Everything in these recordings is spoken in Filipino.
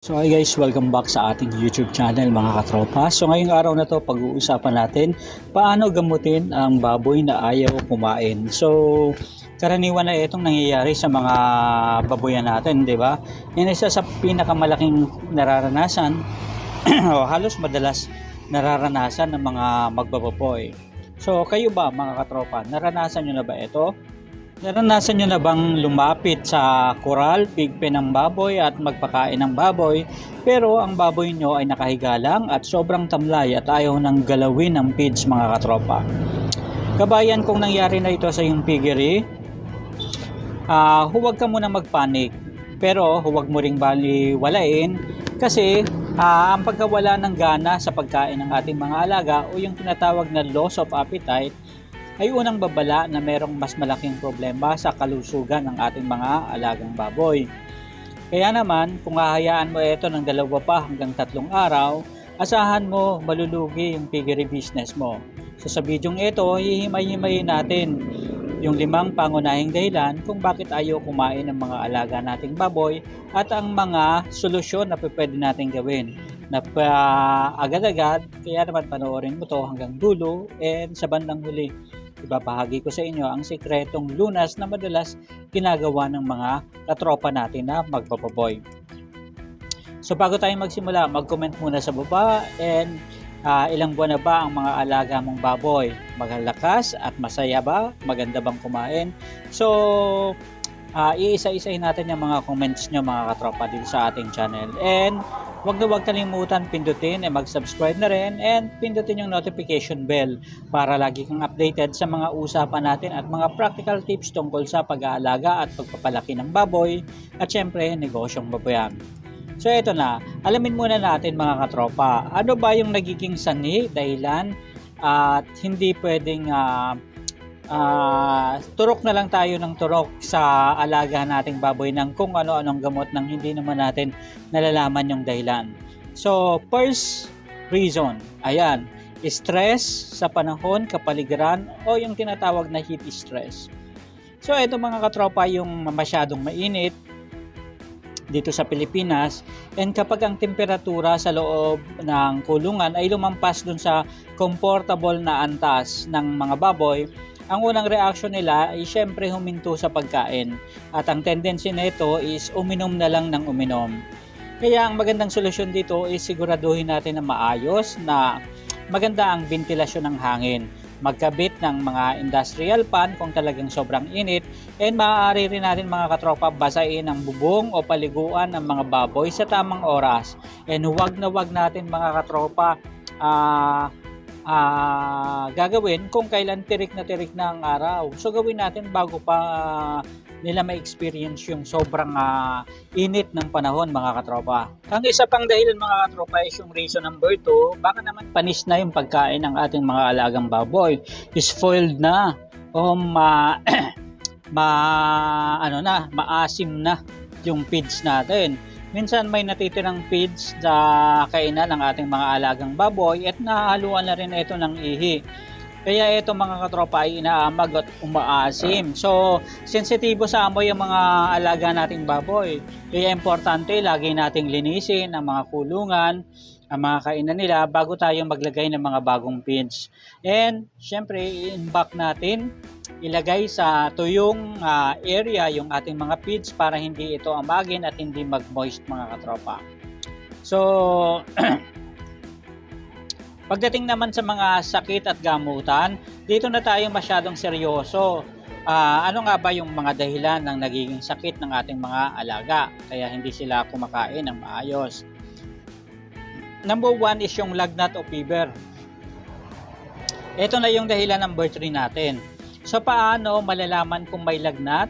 So hi guys, welcome back sa ating YouTube channel mga katropa. So ngayong araw na to pag-uusapan natin paano gamutin ang baboy na ayaw kumain. So karaniwan na itong nangyayari sa mga baboyan natin, di ba? Yan isa sa pinakamalaking nararanasan o halos madalas nararanasan ng mga magbababoy. So kayo ba mga katropa, naranasan nyo na ba ito? Naranasan nyo na bang lumapit sa koral, pigpen ng baboy at magpakain ng baboy, pero ang baboy nyo ay nakahiga lang at sobrang tamlay at ayaw nang galawin ng feeds mga katropa? Kabayan, kung nangyari na ito sa iyong piggery, huwag ka muna magpanik, pero huwag mo ring baliwalain kasi ang pagkawala ng gana sa pagkain ng ating mga alaga o yung tinatawag na loss of appetite ay unang babala na merong mas malaking problema sa kalusugan ng ating mga alagang baboy. Kaya naman, kung hahayaan mo ito ng 2 pa hanggang 3 araw, asahan mo malulugi yung piggery business mo. So sa bidyong ito, hihimay-himayin natin yung 5 pangunahing dahilan kung bakit ayaw kumain ng mga alaga nating baboy at ang mga solusyon na pwede natin gawin na agad-agad. Kaya naman panoorin mo to hanggang dulo, and sa bandang huli ibabahagi ko sa inyo ang sikretong lunas na madalas ginagawa ng mga katropa natin na magpapaboy. So bago tayo magsimula, mag-comment muna sa baba, and ilang buwan na ba ang mga alaga mong baboy? Magalakas at masaya ba? Maganda bang kumain? So iisa-isahin natin yung mga comments nyo mga katropa dito sa ating channel. And huwag kalimutan pindutin mag-subscribe na rin, and pindutin yung notification bell para lagi kang updated sa mga usapan natin at mga practical tips tungkol sa pag-aalaga at pagpapalaki ng baboy at syempre negosyong baboyan. So ito na, alamin muna natin mga katropa, ano ba yung nagiging sanhi, dahilan at hindi pwedeng turok na lang tayo ng turok sa alaga nating baboy ng kung ano-anong gamot nang hindi naman natin nalalaman yung dahilan. So first reason, ayan, stress sa panahon, kapaligiran o yung tinatawag na heat stress. So ito mga katropa, yung masyadong mainit dito sa Pilipinas, and kapag ang temperatura sa loob ng kulungan ay lumampas dun sa comfortable na antas ng mga baboy, ang unang reaction nila ay syempre huminto sa pagkain, at ang tendency nito is uminom na lang ng uminom. Kaya ang magandang solusyon dito is siguraduhin natin na maayos na maganda ang ventilasyon ng hangin. Magkabit ng mga industrial fan kung talagang sobrang init, and maaari rin natin mga katropa basain ang bubong o paliguan ng mga baboy sa tamang oras. And huwag natin mga katropa gagawin kung kailan tirik na ang araw. So gawin natin bago pa nila ma-experience yung sobrang init ng panahon mga katropa. Ang isa pang dahilan mga katropa is yung reason number 2, baka naman panis na yung pagkain ng ating mga alagang baboy, spoiled na o maasim na yung feeds natin. Minsan may natitirang feeds na kainan ng ating mga alagang baboy at nahaluan na rin ito ng ihi. Kaya ito mga katropa ay inaamag at umaasim. So sensitibo sa amoy ang mga alaga nating baboy. Kaya importante lagi nating linisin ang mga kulungan, ang mga kainan nila bago tayo maglagay ng mga bagong feeds. And syempre i-imbak natin, ilagay sa tuyong area yung ating mga feeds para hindi ito amagin at hindi mag-moist mga katropa. So pagdating naman sa mga sakit at gamutan, dito na tayo masyadong seryoso. Ano nga ba yung mga dahilan ng nagiging sakit ng ating mga alaga kaya hindi sila kumakain ng maayos? Number 1 is yung lagnat o fever. Ito na yung dahilan number 3 natin. So paano malalaman kung may lagnat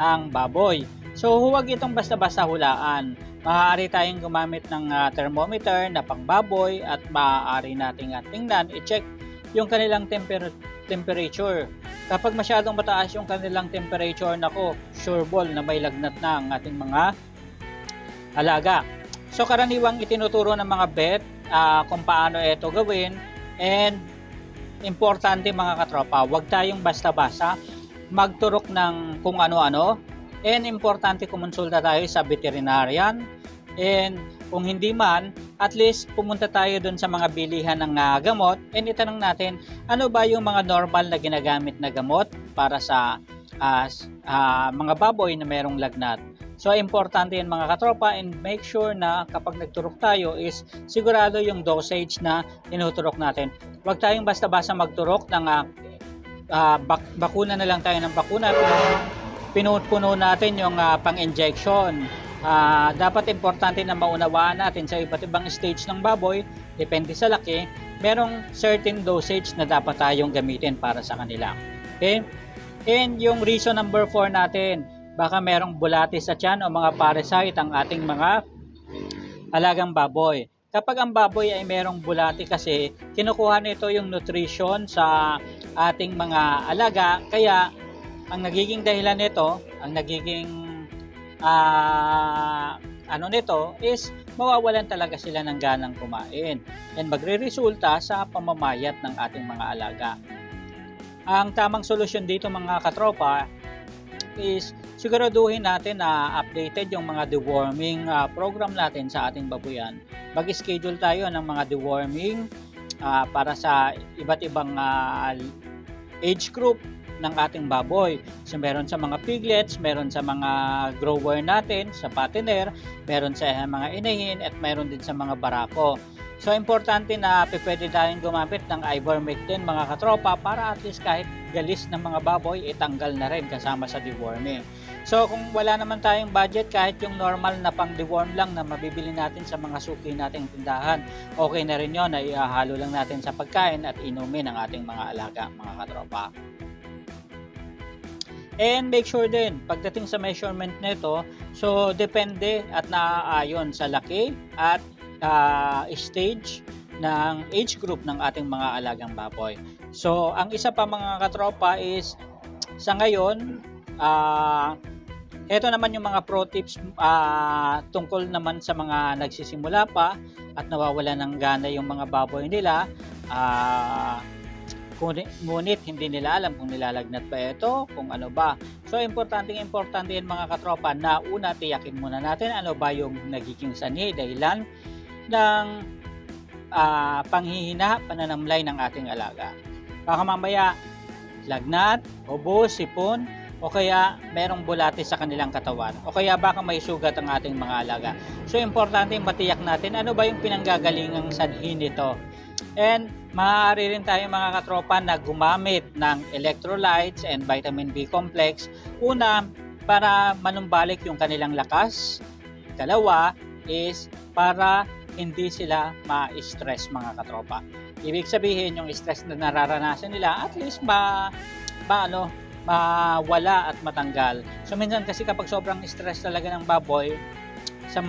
ang baboy? So huwag itong basta-basta hulaan. Maaari tayong gumamit ng thermometer na pangbaboy at maaari nating tingnan, i-check yung kanilang temperature. Kapag masyadong mataas yung kanilang temperature, nako, sure ball na may lagnat na ang ating mga alaga. So karaniwang itinuturo ng mga vet kung paano ito gawin, and importante mga katropa, huwag tayong basta-basta magturok ng kung ano-ano, and importante kumonsulta tayo sa veterinarian, and Kung hindi man, at least pumunta tayo dun sa mga bilihan ng gamot and itanong natin ano ba yung mga normal na ginagamit na gamot para sa mga baboy na merong lagnat. So importante yan mga katropa, and make sure na kapag nagturok tayo is sigurado yung dosage na tinuturok natin. Huwag tayong basta-basta magturok ng bakuna na lang tayo ng bakuna. Pinuno natin yung pang-injection. Dapat importante na maunawaan natin sa iba't ibang stage ng baboy, depende sa laki, merong certain dosage na dapat tayong gamitin para sa kanila. Okay? And yung reason number 4 natin, baka merong bulatis sa tiyan o mga parasite ang ating mga alagang baboy. Kapag ang baboy ay merong bulati kasi, kinukuha nito yung nutrition sa ating mga alaga, kaya ang nagiging dahilan nito, ang nagiging nito is mawawalan talaga sila ng ganang kumain and magre-resulta sa pamamayat ng ating mga alaga. Ang tamang solusyon dito mga katropa is siguraduhin natin na updated yung mga deworming program natin sa ating babuyan. Mag-schedule tayo ng mga deworming para sa iba't ibang age group ng ating baboy. So meron sa mga piglets, meron sa mga grower natin, sa patiner, meron sa mga inahin, at meron din sa mga barako. So importante na pwede tayong gumamit ng ivermectin mga katropa para at least kahit galis ng mga baboy itanggal na rin kasama sa deworming. So kung wala naman tayong budget, kahit yung normal na pang deworm lang na mabibili natin sa mga suki nating tindahan, okay na rin yun na ihalo lang natin sa pagkain at inumin ng ating mga alaga mga katropa. And make sure din, pagdating sa measurement nito, so depende at naaayon sa laki at stage ng age group ng ating mga alagang baboy. So ang isa pa mga katropa is sa ngayon, ito naman yung mga pro tips tungkol naman sa mga nagsisimula pa at nawawala ng gana yung mga baboy nila. Ngunit hindi nila alam kung nilalagnat ba ito, kung ano ba. So importante yan mga katropa na una tiyakin muna natin ano ba yung nagiging sanhi, dahilan ng panghihina, pananamlay ng ating alaga. Baka mamaya lagnat, ubo, sipon, o kaya merong bulati sa kanilang katawan, o kaya baka may sugat ang ating mga alaga. So importante matiyak natin ano ba yung pinanggagalingang sanhi nito. And maaari rin tayo mga katropa na gumamit ng electrolytes and vitamin B complex. Una, para manumbalik yung kanilang lakas. Dalawa is para hindi sila ma-stress mga katropa. Ibig sabihin yung stress na nararanasan nila at least mawala at matanggal. So minsan kasi kapag sobrang stress talaga ng baboy, sa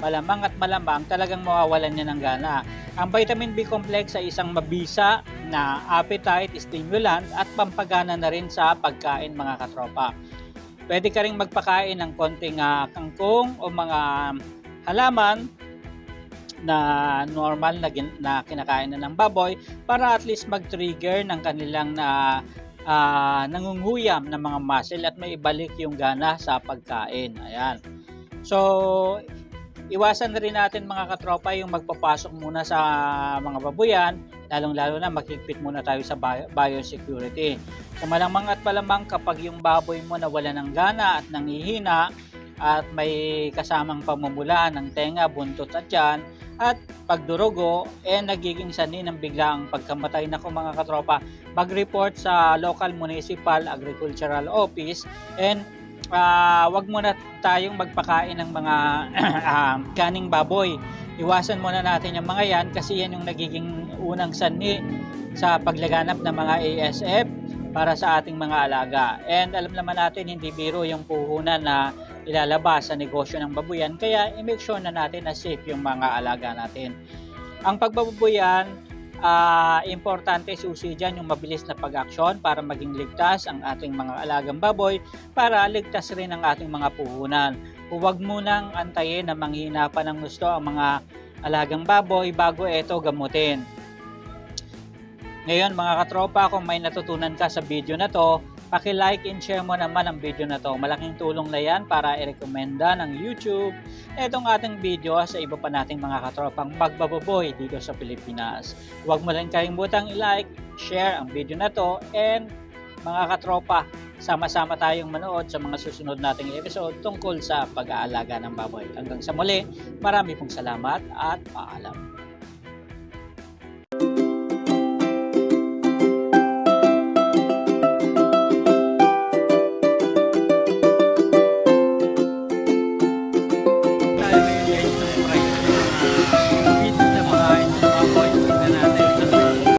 malamang at malamang talagang mawawalan niya ng gana. Ang vitamin B complex ay isang mabisa na appetite stimulant at pampagana na rin sa pagkain mga katropa. Pwede ka ring magpakain ng konting kangkong o mga halaman na normal na kinakain na ng baboy para at least mag-trigger ng kanilang nangunguyam ng mga muscle at may ibalik yung gana sa pagkain. Ayan. So, iwasan na rin natin mga katropa yung magpapasok muna sa mga babuyan, lalong-lalo na maghigpit muna tayo sa biosecurity. So, malamang at malamang kapag yung baboy mo nawala ng gana at nanghihina at may kasamang pamumula ng tenga, buntot at tiyan at pagdurugo, nagiging sanhi ng biglaang pagkamatay na mga katropa, mag-report sa local municipal agricultural office and wag muna tayong magpakain ng mga kaning baboy. Iwasan muna natin yung mga yan kasi yan yung nagiging unang sanhi sa paglaganap ng mga ASF para sa ating mga alaga. And alam naman natin hindi biro yung puhunan na ilalabas sa negosyo ng babuyan, kaya i-make sure na natin na safe yung mga alaga natin. Ang pagbababuyan, importante susi dyan yung mabilis na pag-aksyon para maging ligtas ang ating mga alagang baboy, para ligtas rin ang ating mga puhunan. Huwag munang antayin na manghina pa ng gusto ang mga alagang baboy bago ito gamutin. Ngayon mga katropa, kung may natutunan ka sa video na to, Paki-like and share mo naman ang video na to. Malaking tulong na yan para i-recommenda ng YouTube itong ating video sa iba pa nating mga katropang magbababoy dito sa Pilipinas. Huwag mo rin kalimutang i-like, share ang video na to, and mga katropa, sama-sama tayong manood sa mga susunod nating episode tungkol sa pag-aalaga ng baboy. Hanggang sa muli, marami pong salamat at paalam.